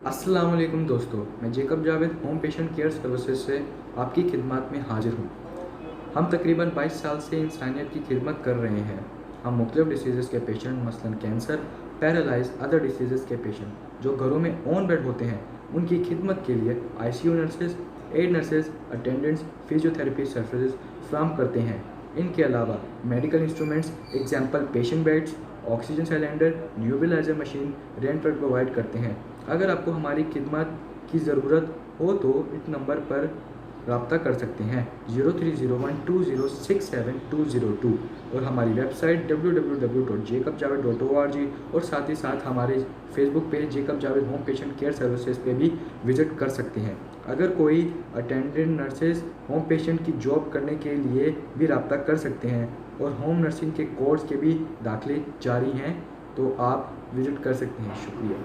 अस्सलाम वालेकुम दोस्तों, मैं Jacob Javed home patient care services से आपकी खिदमत में हाजिर हूँ। हम तकरीबन 22 साल से इंसानियत की खिदमत कर रहे हैं। हम मुख्तलिफ डिसीज़ के पेशेंट मसलन कैंसर, पैरालाइज, अदर डिसीज़ के पेशेंट जो घरों में ऑन बेड होते हैं उनकी खिदमत के लिए ICU nurses, aid nurses, attendants, physiotherapy services फ्राहम करते हैं। इनके अलावा medical instruments example patient beds, oxygen cylinder, nebulizer machine rent पर प्रोवाइड करते हैं। अगर आपको हमारी खिदमत की ज़रूरत हो तो इस नंबर पर रब्ता कर सकते हैं 03012067 और हमारी वेबसाइट www.jacobjaved.org और साथ ही साथ हमारे Facebook page Jacob Javed home patient care services पे भी विज़िट कर सकते हैं। अगर कोई अटेंडेंट नर्सेज होम पेशेंट की जॉब करने के लिए भी रब्ता कर सकते हैं और होम नर्सिंग के कोर्स के भी दाखिले जारी हैं तो आप विज़िट कर सकते हैं। शुक्रिया।